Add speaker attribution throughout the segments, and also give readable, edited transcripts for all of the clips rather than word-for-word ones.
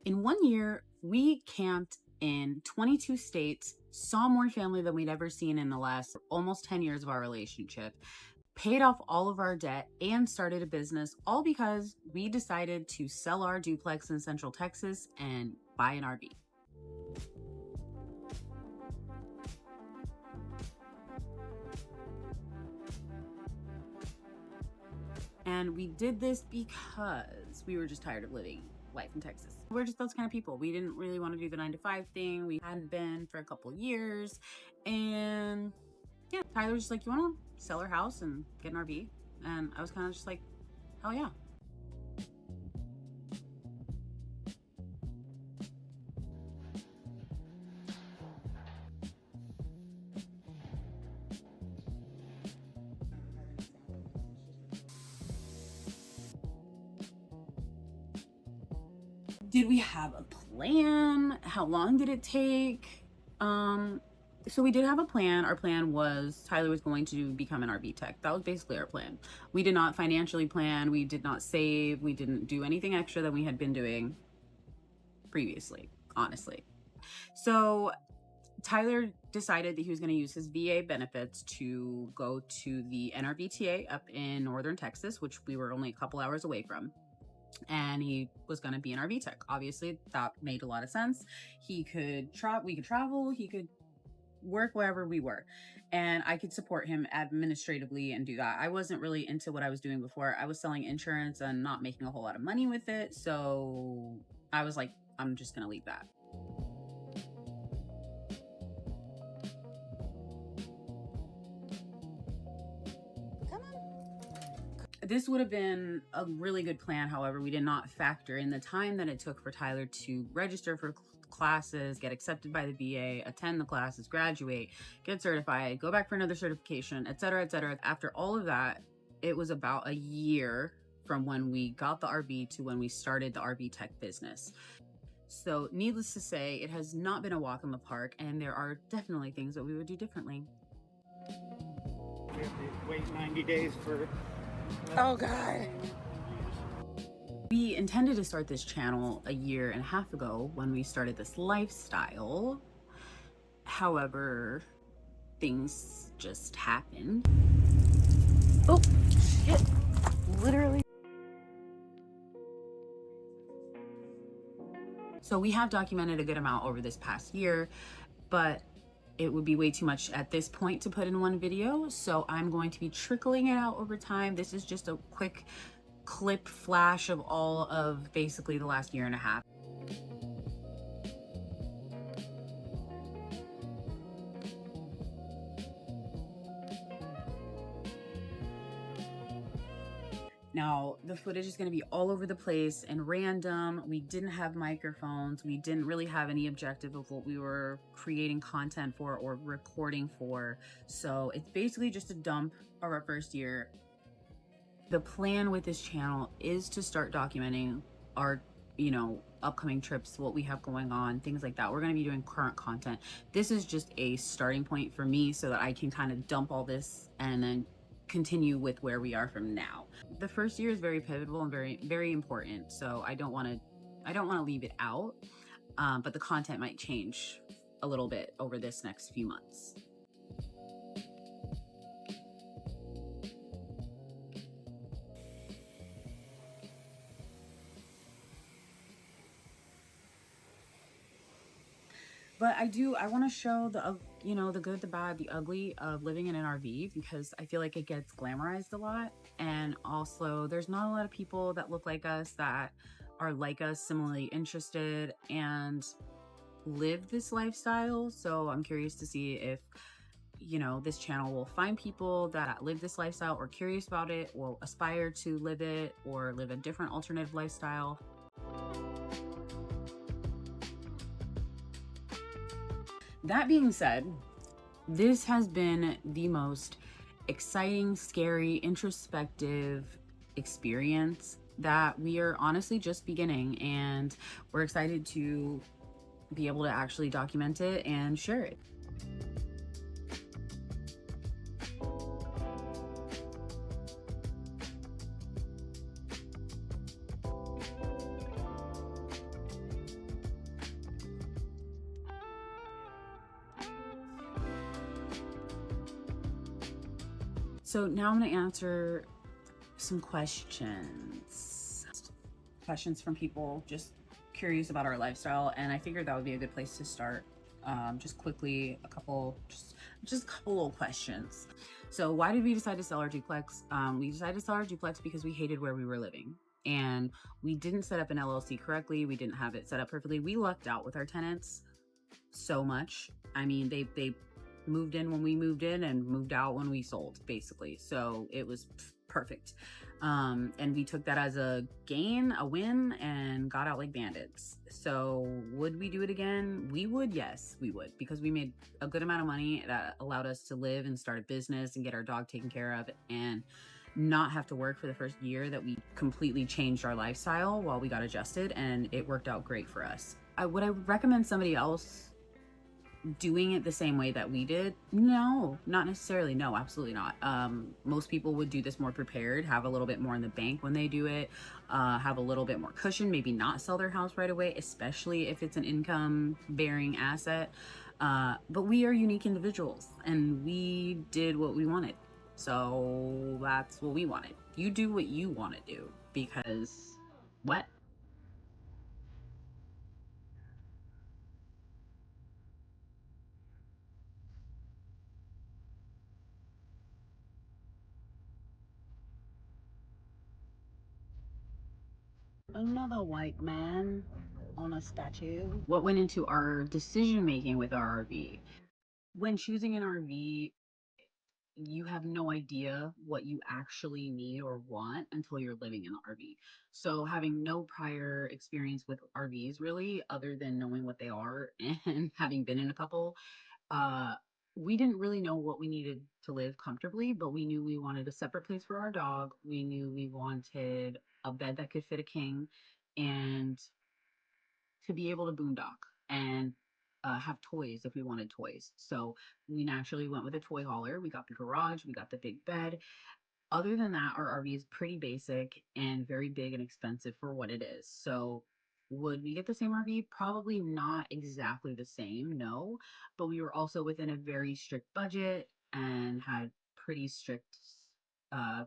Speaker 1: In 1 year, we camped in 22 states, saw more family than we'd ever seen in the last almost 10 years of our relationship, paid off all of our debt, and started a business, all because we decided to sell our duplex in Central Texas and buy an RV. And we did this because we were just tired of living life in Texas. We're just those kind of people. We didn't really want to do the 9-to-5 thing. We hadn't been for a couple years. And yeah, Tyler was just like, you want to sell our house and get an RV? And I was kind of just like, hell yeah. Did we have a plan? How long did it take? So we did have a plan. Our plan was Tyler was going to become an RV tech. That was basically our plan. We did not financially plan. We did not save. We didn't do anything extra than we had been doing previously, honestly. So Tyler decided that he was going to use his VA benefits to go to the NRVTA up in northern Texas, which we were only a couple hours away from. And he was going to be an RV tech. Obviously, that made a lot of sense. We could travel, he could work wherever we were, and I could support him administratively and do that. I wasn't really into what I was doing before. I was selling insurance and not making a whole lot of money with it. So I was like, I'm just going to leave that. This would have been a really good plan. However, we did not factor in the time that it took for Tyler to register for classes, get accepted by the VA, attend the classes, graduate, get certified, go back for another certification, etc., etc. After all of that, it was about a year from when we got the RV to when we started the RV tech business. So needless to say, it has not been a walk in the park, and there are definitely things that we would do differently.
Speaker 2: We have to wait 90 days for...
Speaker 1: Oh God. We intended to start this channel a year and a half ago when we started this lifestyle. However, things just happened. Oh, shit. Literally. So we have documented a good amount over this past year, but it would be way too much at this point to put in one video. So I'm going to be trickling it out over time. This is just a quick clip flash of all of basically the last year and a half. Now, the footage is going to be all over the place and random. We didn't have microphones. We didn't really have any objective of what we were creating content for or recording for. So it's basically just a dump of our first year. The plan with this channel is to start documenting our, upcoming trips, what we have going on, things like that. We're going to be doing current content. This is just a starting point for me so that I can kind of dump all this and then continue with where we are from now. The first year is very pivotal and very, very important. So I don't want to leave it out, but the content might change a little bit over this next few months. But I want to show the, the good, the bad, the ugly of living in an RV, because I feel like it gets glamorized a lot. And also there's not a lot of people that look like us, that are like us, similarly interested and live this lifestyle. So I'm curious to see if, this channel will find people that live this lifestyle or curious about it or aspire to live it or live a different alternative lifestyle. That being said, this has been the most exciting, scary, introspective experience that we are honestly just beginning, and we're excited to be able to actually document it and share it. So now I'm gonna answer some questions. Questions from people just curious about our lifestyle, and I figured that would be a good place to start. Just quickly, just a couple little questions. So why did we decide to sell our duplex? We decided to sell our duplex because we hated where we were living, and we didn't set up an LLC correctly. We didn't have it set up perfectly. We lucked out with our tenants so much. I mean, they moved in when we moved in and moved out when we sold, basically. So it was perfect. And we took that as a gain, a win, and got out like bandits. So would we do it again? We would, yes, we would, because we made a good amount of money that allowed us to live and start a business and get our dog taken care of and not have to work for the first year that we completely changed our lifestyle while we got adjusted, and it worked out great for us. Would I recommend somebody else doing it the same way that we did? No, not necessarily. No, absolutely not. Most people would do this more prepared, have a little bit more in the bank when they do it, have a little bit more cushion, maybe not sell their house right away, especially if it's an income bearing asset. But we are unique individuals and we did what we wanted. So that's what we wanted. You do what you want to do, because what? Another white man on a statue. What went into our decision making with our RV? When choosing an RV, you have no idea what you actually need or want until you're living in the RV. So having no prior experience with RVs really, other than knowing what they are and having been in a couple, uh, we didn't really know what we needed to live comfortably, but we knew we wanted a separate place for our dog. We knew we wanted a bed that could fit a king, and to be able to boondock and have toys if we wanted toys. So we naturally went with a toy hauler. We got the garage, we got the big bed. Other than that, our RV is pretty basic and very big and expensive for what it is. So would we get the same RV? Probably not exactly the same, no. But we were also within a very strict budget and had pretty strict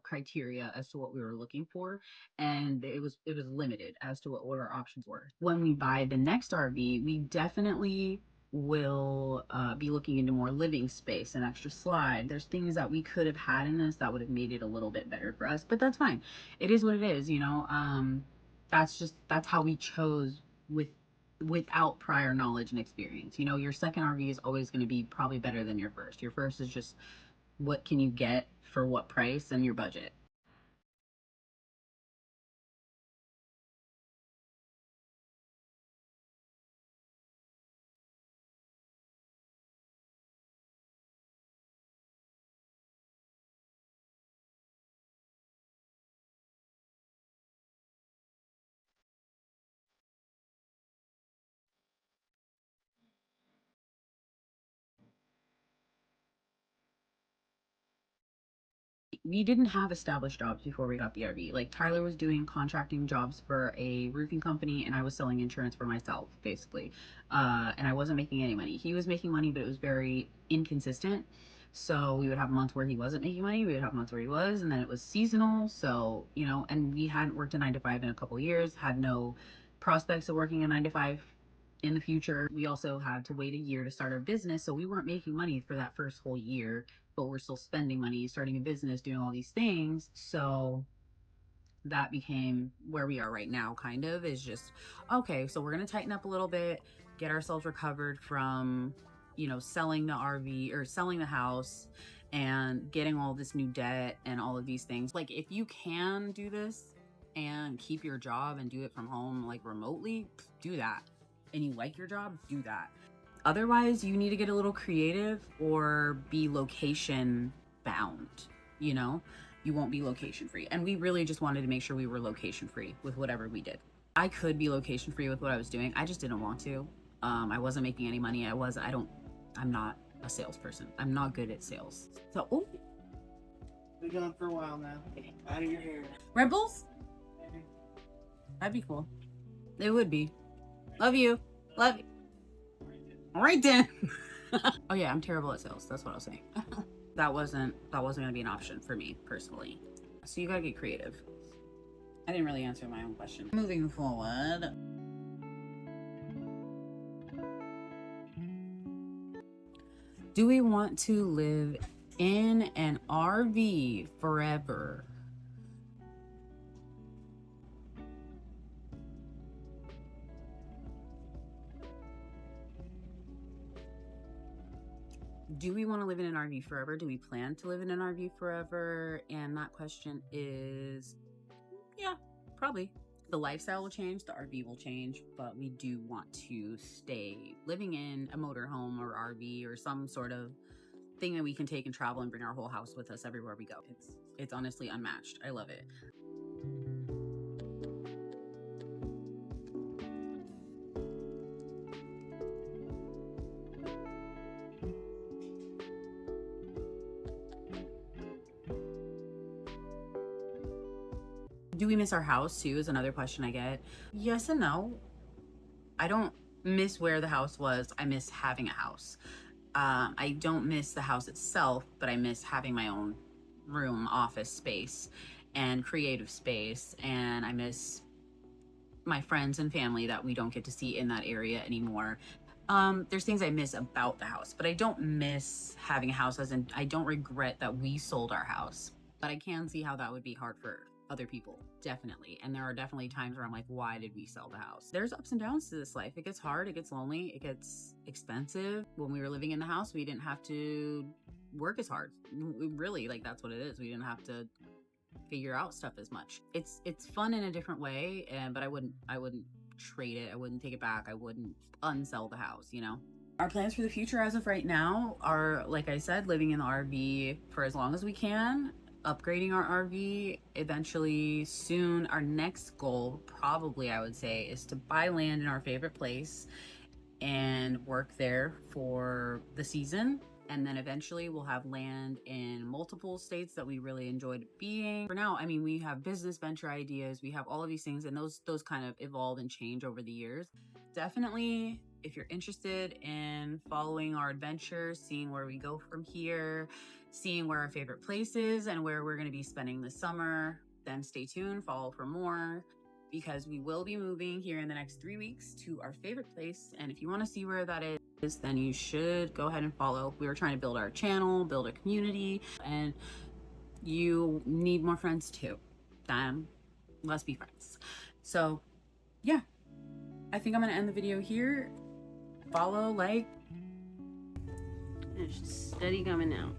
Speaker 1: criteria as to what we were looking for, and it was limited as to what our options were. When we buy the next RV, we definitely will be looking into more living space and extra slide. There's things that we could have had in this that would have made it a little bit better for us, but that's fine. It is what it is, you know. That's how we chose without prior knowledge and experience. You know, your second RV is always going to be probably better than your first. Your first is just what can you get for what price and your budget. We didn't have established jobs before we got the RV. Like Tyler was doing contracting jobs for a roofing company, and I was selling insurance for myself, basically. And I wasn't making any money. He was making money, but it was very inconsistent. So we would have months where he wasn't making money. We would have months where he was, and then it was seasonal. So, you know, and we hadn't worked a 9 to 5 in a couple of years, had no prospects of working a 9 to 5 in the future. We also had to wait a year to start our business. So we weren't making money for that first whole year, but we're still spending money, starting a business, doing all these things. So that became where we are right now, kind of, is just okay, so we're going to tighten up a little bit, get ourselves recovered from, you know, selling the RV or selling the house and getting all this new debt and all of these things. Like, if you can do this and keep your job and do it from home, like remotely, do that. And you like your job, do that. Otherwise, you need to get a little creative or be location bound, you know? You won't be location free. And we really just wanted to make sure we were location free with whatever we did. I could be location free with what I was doing. I just didn't want to. I wasn't making any money. I'm not a salesperson. I'm not good at sales. So, oh,
Speaker 2: Been gone for a while now. Out of your hair.
Speaker 1: Red Bulls? That'd be cool. It would be. Love you. Love you. All right then. Oh yeah, I'm terrible at sales. That's what I was saying. that wasn't going to be an option for me personally. So you got to get creative. I didn't really answer my own question. Moving forward, do we want to live in an RV forever? Do we want to live in an RV forever? Do we plan to live in an RV forever? And that question is, yeah, probably. The lifestyle will change, the RV will change, but we do want to stay living in a motorhome or RV or some sort of thing that we can take and travel and bring our whole house with us everywhere we go. It's honestly unmatched. I love it. Do we miss our house too is another question I get. Yes and no. I don't miss where the house was. I miss having a house. I don't miss the house itself, but I miss having my own room, office space, and creative space. And I miss my friends and family that we don't get to see in that area anymore. There's things I miss about the house, but I don't miss having a house, as in I don't regret that we sold our house. But I can see how that would be hard for other people, definitely. And there are definitely times where I'm like, why did we sell the house? There's ups and downs to this life. It gets hard, it gets lonely, it gets expensive. When we were living in the house, we didn't have to work as hard. Really, like, that's what it is. We didn't have to figure out stuff as much. It's fun in a different way, but I wouldn't trade it. I wouldn't take it back. I wouldn't unsell the house, you know? Our plans for the future as of right now are, like I said, living in the RV for as long as we can, upgrading our RV eventually soon. Our next goal, probably, I would say, is to buy land in our favorite place and work there for the season. And then eventually we'll have land in multiple states that we really enjoyed being. For now, I mean, we have business venture ideas, we have all of these things, and those kind of evolve and change over the years. Definitely, if you're interested in following our adventures, seeing where we go from here, seeing where our favorite place is and where we're going to be spending the summer, then stay tuned, follow for more, because we will be moving here in the next 3 weeks to our favorite place. And if you want to see where that is, then you should go ahead and follow. We were trying to build our channel, build a community, and you need more friends too. Then let's be friends. So yeah, I think I'm gonna end the video here. Follow, like, it's steady coming out.